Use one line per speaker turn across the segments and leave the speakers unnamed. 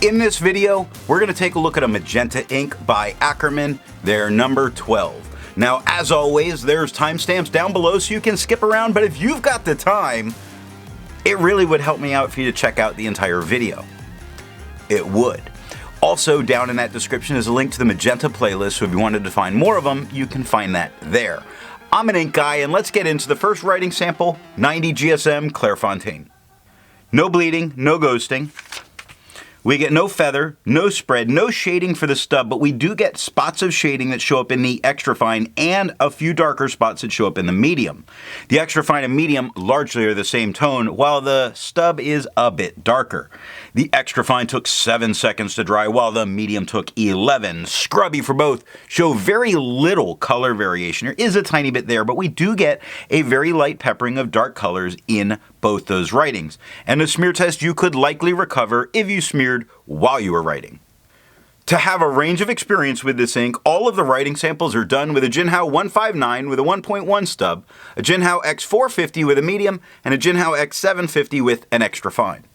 In this video, we're going to take a look at a magenta ink by Akkerman, their number 12. Now, as always, there's timestamps down below so you can skip around, but if you've got the time, it really would help me out for you to check out the entire video. It would. Also, down in that description is a link to the magenta playlist, so if you wanted to find more of them, you can find that there. I'm an ink guy, and let's get into the first writing sample, 90 GSM Clairfontaine. No bleeding, no ghosting. We get no feather, no spread, no shading for the stub, but we do get spots of shading that show up in the extra fine and a few darker spots that show up in the medium. The extra fine and medium largely are the same tone, while the stub is a bit darker. The extra fine took 7 seconds to dry, while the medium took 11. Scrubby for both show very little color variation. There is a tiny bit there, but we do get a very light peppering of dark colors in both those writings. And a smear test you could likely recover if you smeared while you were writing. To have a range of experience with this ink, all of the writing samples are done with a Jinhao 159 with a 1.1 stub, a Jinhao X450 with a medium, and a Jinhao X750 with an extra fine.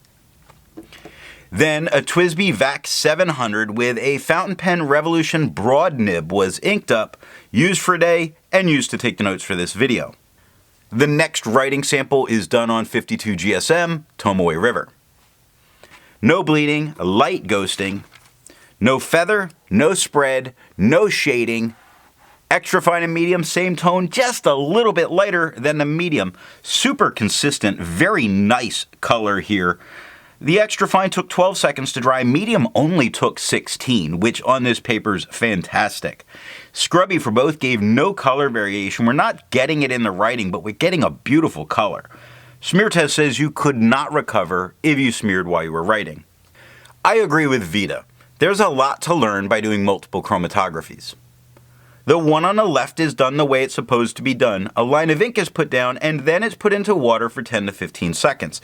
Then a TWSBI VAC 700 with a fountain pen Revolution broad nib was inked up, used for a day, and used to take the notes for this video. The next writing sample is done on 52 GSM, Tomoe River. No bleeding, light ghosting, no feather, no spread, no shading, extra fine and medium, same tone, just a little bit lighter than the medium. Super consistent, very nice color here. The extra fine took 12 seconds to dry, medium only took 16, which on this paper's fantastic. Scrubby for both gave no color variation. We're not getting it in the writing, but we're getting a beautiful color. Smear test says you could not recover if you smeared while you were writing. I agree with Vita. There's a lot to learn by doing multiple chromatographies. The one on the left is done the way it's supposed to be done. A line of ink is put down and then it's put into water for 10 to 15 seconds.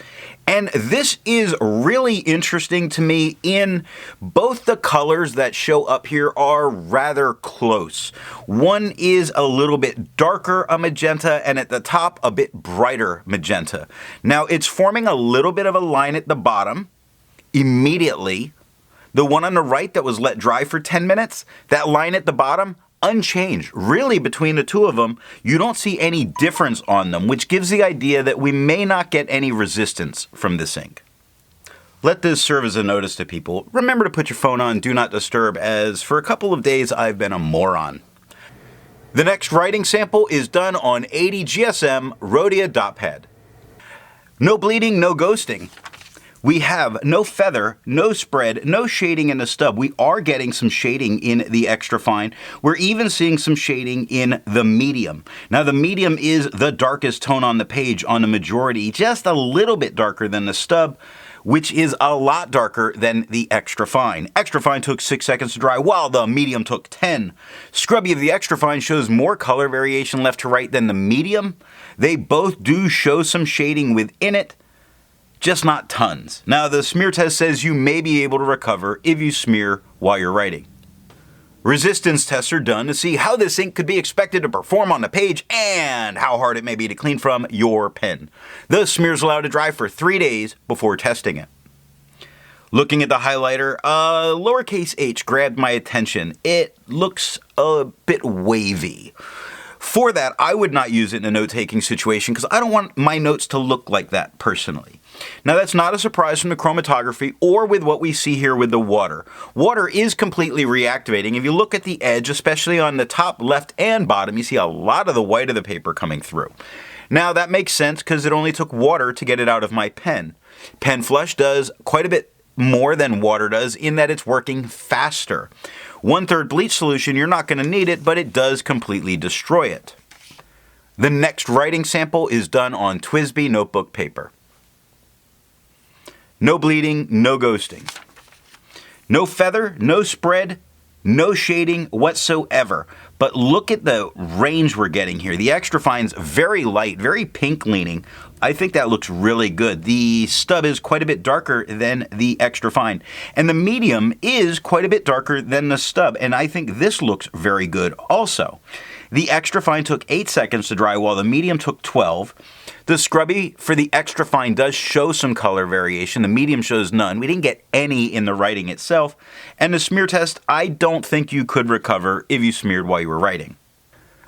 And this is really interesting to me in both the colors that show up here are rather close. One is a little bit darker a magenta and at the top a bit brighter magenta. Now it's forming a little bit of a line at the bottom immediately. The one on the right that was let dry for 10 minutes, that line at the bottom, unchanged. Really, between the two of them, you don't see any difference on them, which gives the idea that we may not get any resistance from this ink. Let this serve as a notice to people. Remember to put your phone on Do Not Disturb, as for a couple of days I've been a moron. The next writing sample is done on 80 GSM Rhodia dot pad. No bleeding, no ghosting. We have no feather, no spread, no shading in the stub. We are getting some shading in the extra fine. We're even seeing some shading in the medium. Now the medium is the darkest tone on the page on the majority, just a little bit darker than the stub, which is a lot darker than the extra fine. Extra fine took 6 seconds to dry, while the medium took 10. Scrubby of the extra fine shows more color variation left to right than the medium. They both do show some shading within it, just not tons. Now the smear test says you may be able to recover if you smear while you're writing. Resistance tests are done to see how this ink could be expected to perform on the page and how hard it may be to clean from your pen. The smear is allowed to dry for 3 days before testing it. Looking at the highlighter, lowercase h grabbed my attention. It looks a bit wavy. For that, I would not use it in a note-taking situation because I don't want my notes to look like that personally. Now that's not a surprise from the chromatography or with what we see here with the water. Water is completely reactivating. If you look at the edge, especially on the top left and bottom, you see a lot of the white of the paper coming through. Now that makes sense because it only took water to get it out of my pen. Pen flush does quite a bit more than water does in that it's working faster. 1/3 bleach solution, you're not going to need it, but it does completely destroy it. The next writing sample is done on TWSBI notebook paper. No bleeding, no ghosting. No feather, no spread, no shading whatsoever. But look at the range we're getting here. The extra fine's very light, very pink leaning. I think that looks really good. The stub is quite a bit darker than the extra fine. And the medium is quite a bit darker than the stub. And I think this looks very good also. The extra fine took 8 seconds to dry while the medium took 12. The scrubby for the extra fine does show some color variation. The medium shows none. We didn't get any in the writing itself. And the smear test, I don't think you could recover if you smeared while you were writing.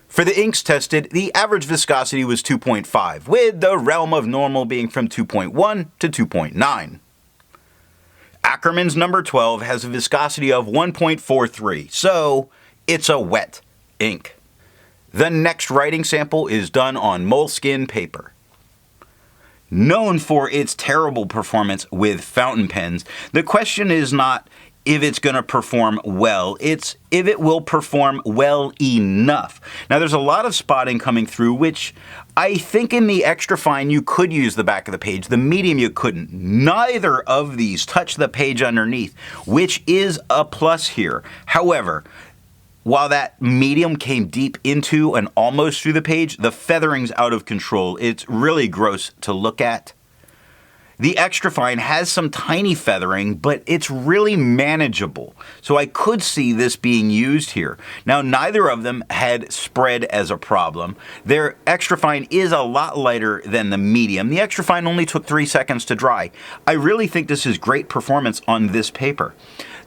For the inks tested, the average viscosity was 2.5, with the realm of normal being from 2.1 to 2.9. Akkerman's number 12 has a viscosity of 1.43, so it's a wet ink. The next writing sample is done on moleskin paper. Known for its terrible performance with fountain pens, the question is not if it's going to perform well, it's if it will perform well enough. Now there's a lot of spotting coming through, which I think in the extra fine you could use the back of the page, the medium you couldn't. Neither of these touch the page underneath, which is a plus here. However, while that medium came deep into and almost through the page, the feathering's out of control. It's really gross to look at. The extra fine has some tiny feathering, but it's really manageable. So I could see this being used here. Now, neither of them had spread as a problem. Their extra fine is a lot lighter than the medium. The extra fine only took 3 seconds to dry. I really think this is great performance on this paper.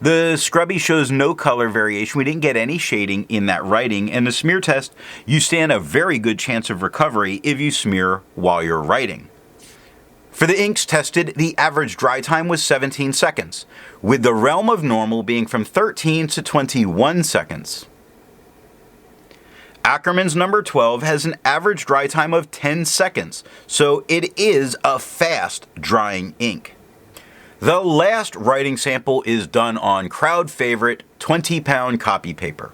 The scrubby shows no color variation. We didn't get any shading in that writing. And the smear test, you stand a very good chance of recovery if you smear while you're writing. For the inks tested, the average dry time was 17 seconds, with the realm of normal being from 13 to 21 seconds. Akkerman's number 12 has an average dry time of 10 seconds, so it is a fast drying ink. The last writing sample is done on crowd favorite 20-pound copy paper.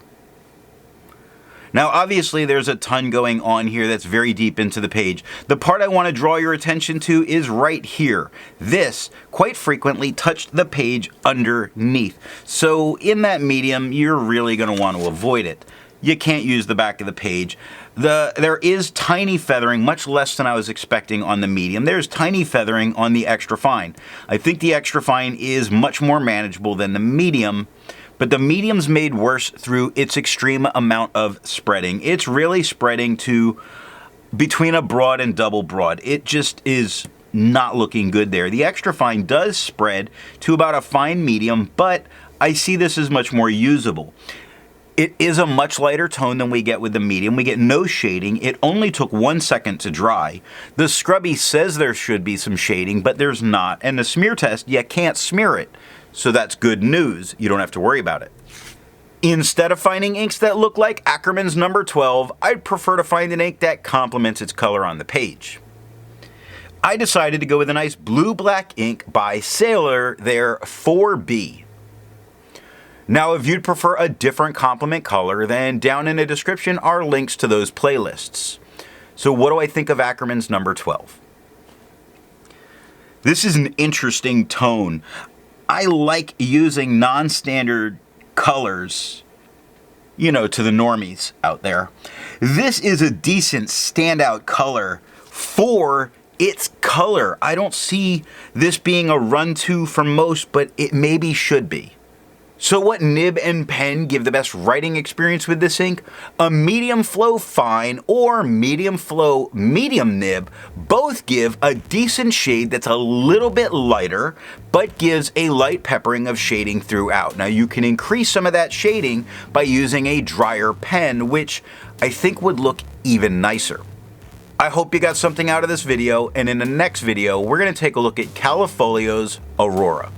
Now obviously there's a ton going on here that's very deep into the page. The part I want to draw your attention to is right here. This quite frequently touched the page underneath. So in that medium, you're really going to want to avoid it. You can't use the back of the page. There is tiny feathering, much less than I was expecting on the medium. There's tiny feathering on the extra fine. I think the extra fine is much more manageable than the medium. But the medium's made worse through its extreme amount of spreading. It's really spreading to between a broad and double broad. It just is not looking good there. The extra fine does spread to about a fine medium, but I see this as much more usable. It is a much lighter tone than we get with the medium. We get no shading. It only took 1 second to dry. The scrubby says there should be some shading, but there's not. And the smear test, you can't smear it. So that's good news. You don't have to worry about it. Instead of finding inks that look like Akkerman's number 12, I'd prefer to find an ink that complements its color on the page. I decided to go with a nice blue-black ink by Sailor, their 4B. Now, if you'd prefer a different complement color, then down in the description are links to those playlists. So what do I think of Akkerman's number 12? This is an interesting tone. I like using non-standard colors, you know, to the normies out there. This is a decent standout color for its color. I don't see this being a run-to for most, but it maybe should be. So what nib and pen give the best writing experience with this ink? A medium flow fine or medium flow medium nib both give a decent shade that's a little bit lighter, but gives a light peppering of shading throughout. Now you can increase some of that shading by using a drier pen, which I think would look even nicer. I hope you got something out of this video, and in the next video, we're going to take a look at Califolio's Aurora.